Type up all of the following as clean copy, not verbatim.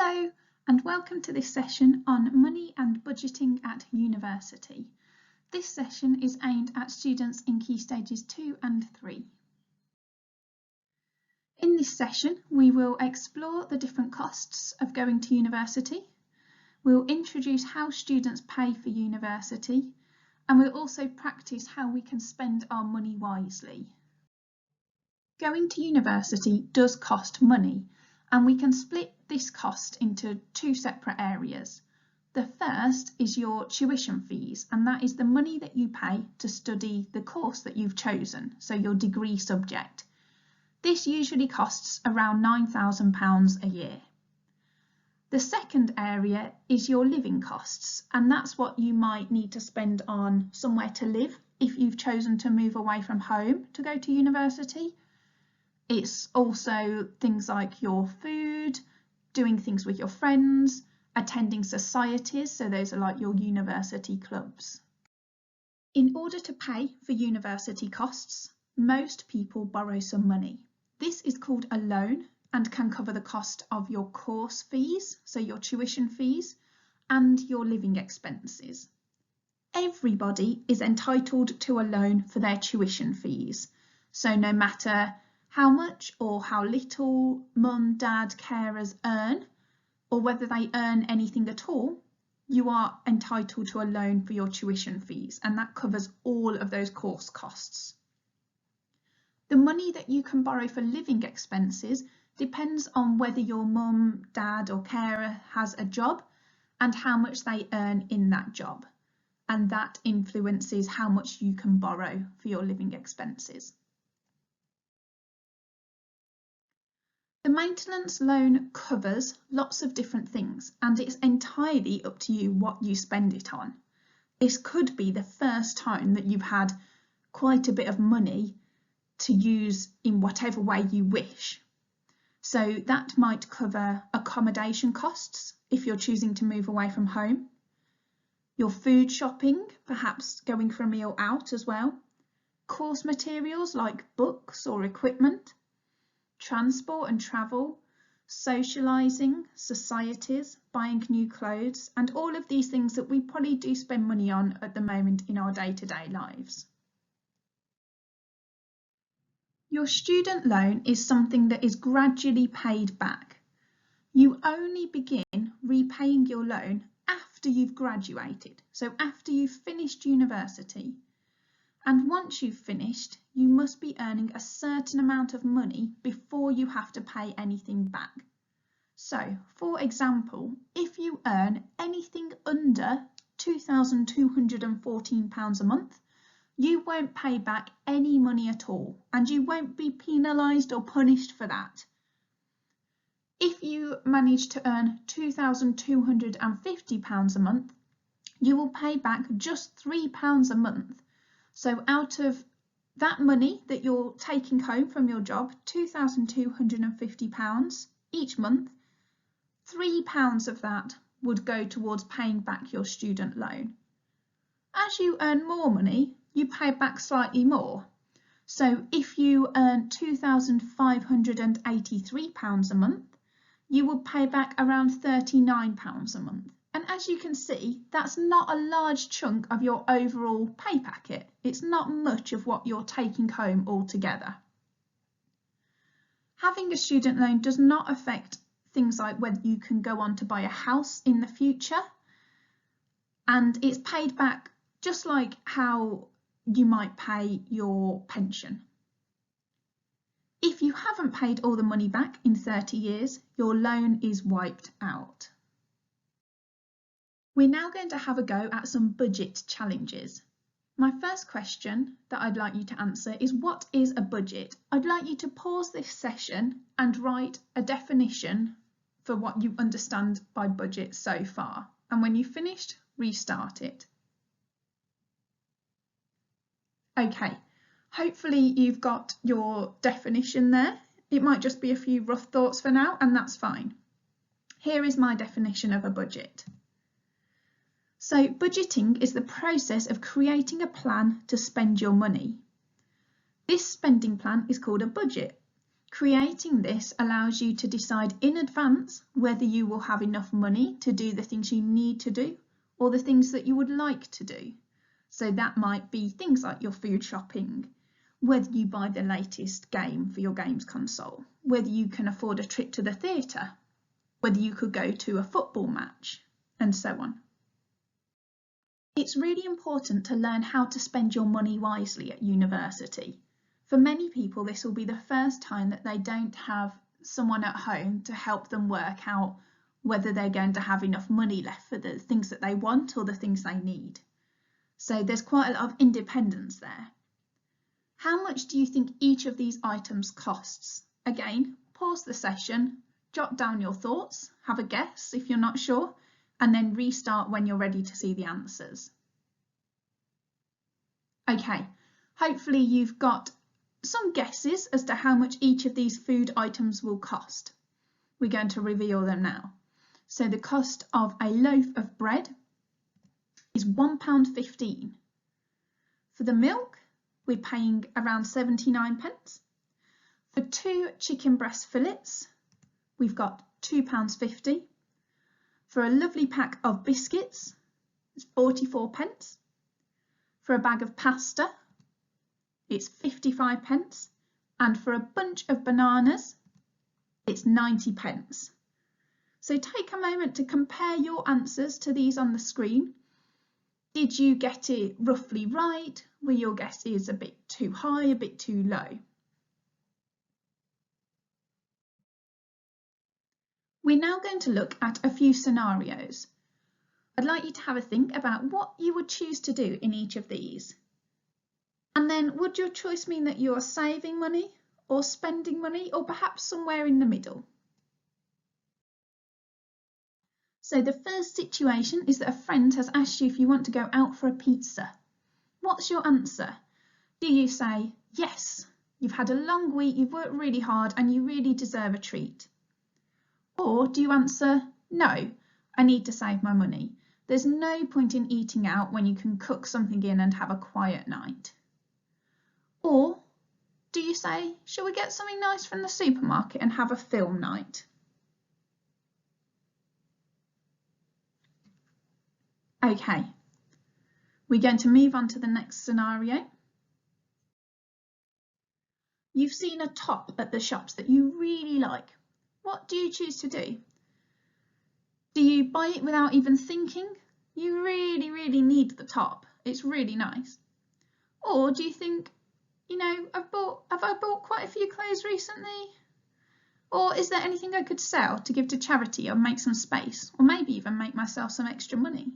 Hello and welcome to this session on money and budgeting at university. This session is aimed at students in Key Stages 2 and 3. In this session we will explore the different costs of going to university, we'll introduce how students pay for university, and we'll also practice how we can spend our money wisely. Going to university does cost money, and we can split this cost into two separate areas. The first is your tuition fees, and that is the money that you pay to study the course that you've chosen, so your degree subject. This usually costs around £9,000 a year. The second area is your living costs, and that's what you might need to spend on somewhere to live if you've chosen to move away from home to go to university. It's also things like your food, doing things with your friends, attending societies, so those are like your university clubs. In order to pay for university costs, most people borrow some money. This is called a loan and can cover the cost of your course fees, so your tuition fees, and your living expenses. Everybody is entitled to a loan for their tuition fees, so no matter how much or how little mum, dad, carers earn, or whether they earn anything at all, you are entitled to a loan for your tuition fees, and that covers all of those course costs. The money that you can borrow for living expenses depends on whether your mum, dad or carer has a job and how much they earn in that job, and that influences how much you can borrow for your living expenses. The maintenance loan covers lots of different things, and it's entirely up to you what you spend it on. This could be the first time that you've had quite a bit of money to use in whatever way you wish. So that might cover accommodation costs if you're choosing to move away from home, your food shopping, perhaps going for a meal out as well, course materials like books or equipment, transport and travel, socialising, societies, buying new clothes, and all of these things that we probably do spend money on at the moment in our day-to-day lives. Your student loan is something that is gradually paid back. You only begin repaying your loan after you've graduated, so after you've finished university. And once you've finished, you must be earning a certain amount of money before you have to pay anything back. So, for example, if you earn anything under £2,214 a month, you won't pay back any money at all, and you won't be penalised or punished for that. If you manage to earn £2,250 a month, you will pay back just £3 a month. So out of that money that you're taking home from your job, £2,250 each month, £3 of that would go towards paying back your student loan. As you earn more money, you pay back slightly more. So if you earn £2,583 a month, you will pay back around £39 a month. And as you can see, that's not a large chunk of your overall pay packet. It's not much of what you're taking home altogether. Having a student loan does not affect things like whether you can go on to buy a house in the future, and it's paid back just like how you might pay your pension. If you haven't paid all the money back in 30 years, your loan is wiped out. We're now going to have a go at some budget challenges. My first question that I'd like you to answer is, what is a budget? I'd like you to pause this session and write a definition for what you understand by budget so far. And when you've finished, restart it. Okay, hopefully you've got your definition there. It might just be a few rough thoughts for now, and that's fine. Here is my definition of a budget. So budgeting is the process of creating a plan to spend your money. This spending plan is called a budget, Creating this allows you to decide in advance whether you will have enough money to do the things you need to do or the things that you would like to do. So that might be things like your food shopping, whether you buy the latest game for your games console, whether you can afford a trip to the theatre, whether you could go to a football match, and so on. It's really important to learn how to spend your money wisely at university. For many people, this will be the first time that they don't have someone at home to help them work out whether they're going to have enough money left for the things that they want or the things they need. So there's quite a lot of independence there. How much do you think each of these items costs? Again, pause the session, jot down your thoughts, have a guess if you're not sure, and then restart when you're ready to see the answers. Okay, hopefully you've got some guesses as to how much each of these food items will cost. We're going to reveal them now. So the cost of a loaf of bread is £1.15. For the milk, we're paying around 79p. For 2 chicken breast fillets, we've got £2.50. For a lovely pack of biscuits, it's 44p. For a bag of pasta, it's 55p. And for a bunch of bananas, it's 90p. So take a moment to compare your answers to these on the screen. Did you get it roughly right? Were your guesses a bit too high, a bit too low? We're now going to look at a few scenarios. I'd like you to have a think about what you would choose to do in each of these. And then would your choice mean that you are saving money or spending money or perhaps somewhere in the middle? So the first situation is that a friend has asked you if you want to go out for a pizza. What's your answer? Do you say, yes, you've had a long week, you've worked really hard and you really deserve a treat? Or do you answer, no, I need to save my money. There's no point in eating out when you can cook something in and have a quiet night? Or do you say, shall we get something nice from the supermarket and have a film night? Okay, we're going to move on to the next scenario. You've seen a top at the shops that you really like. What do you choose to do? Do you buy it without even thinking? You really, really need the top. It's really nice. Or do you think, you know, have I bought quite a few clothes recently? Or is there anything I could sell to give to charity or make some space, or maybe even make myself some extra money?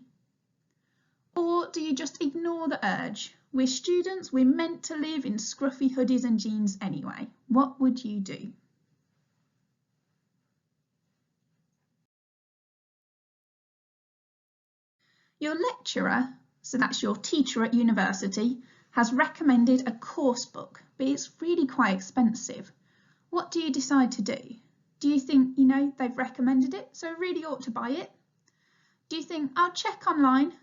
Or do you just ignore the urge? We're students, we're meant to live in scruffy hoodies and jeans anyway. What would you do? Your lecturer, so that's your teacher at university, has recommended a course book, but it's really quite expensive. What do you decide to do? Do you think, you know, they've recommended it, so I really ought to buy it? Do you think, I'll check online,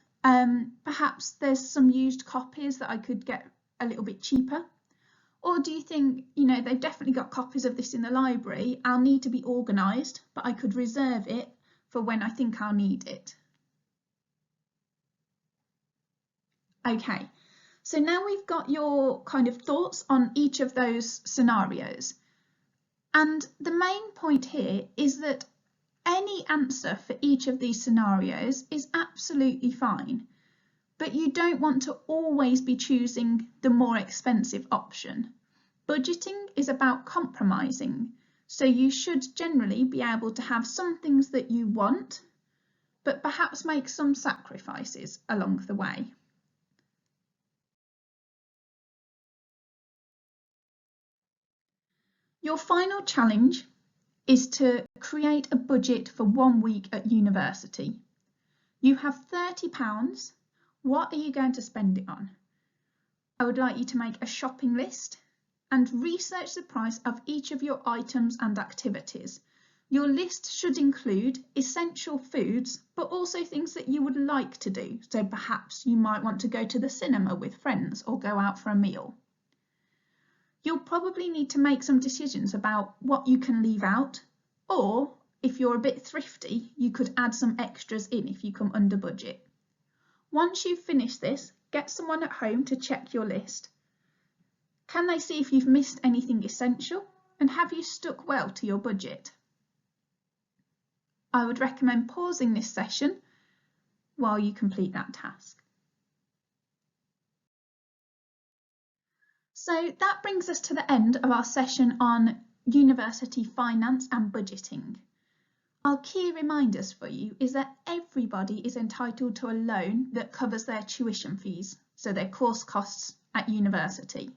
perhaps there's some used copies that I could get a little bit cheaper? Or do you think, you know, they've definitely got copies of this in the library, I'll need to be organised, but I could reserve it for when I think I'll need it? Okay, so now we've got your kind of thoughts on each of those scenarios. And the main point here is that any answer for each of these scenarios is absolutely fine, but you don't want to always be choosing the more expensive option. Budgeting is about compromising, so you should generally be able to have some things that you want, but perhaps make some sacrifices along the way. Your final challenge is to create a budget for 1 week at university. You have £30. What are you going to spend it on? I would like you to make a shopping list and research the price of each of your items and activities. Your list should include essential foods, but also things that you would like to do. So perhaps you might want to go to the cinema with friends or go out for a meal. You'll probably need to make some decisions about what you can leave out, or if you're a bit thrifty, you could add some extras in if you come under budget. Once you've finished this, get someone at home to check your list. Can they see if you've missed anything essential, and have you stuck well to your budget? I would recommend pausing this session while you complete that task. So that brings us to the end of our session on university finance and budgeting. Our key reminders for you is that everybody is entitled to a loan that covers their tuition fees, so their course costs at university.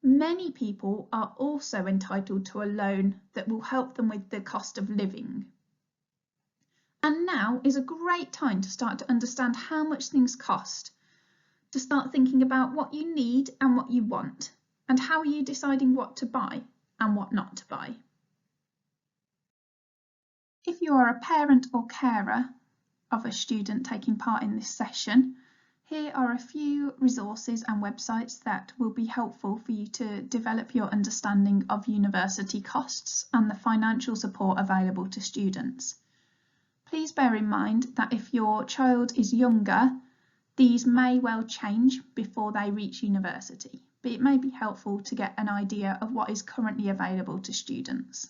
Many people are also entitled to a loan that will help them with the cost of living. And now is a great time to start to understand how much things cost, to start thinking about what you need and what you want, and how are you deciding what to buy and what not to buy. If you are a parent or carer of a student taking part in this session, here are a few resources and websites that will be helpful for you to develop your understanding of university costs and the financial support available to students. Please bear in mind that if your child is younger, these may well change before they reach university, but it may be helpful to get an idea of what is currently available to students.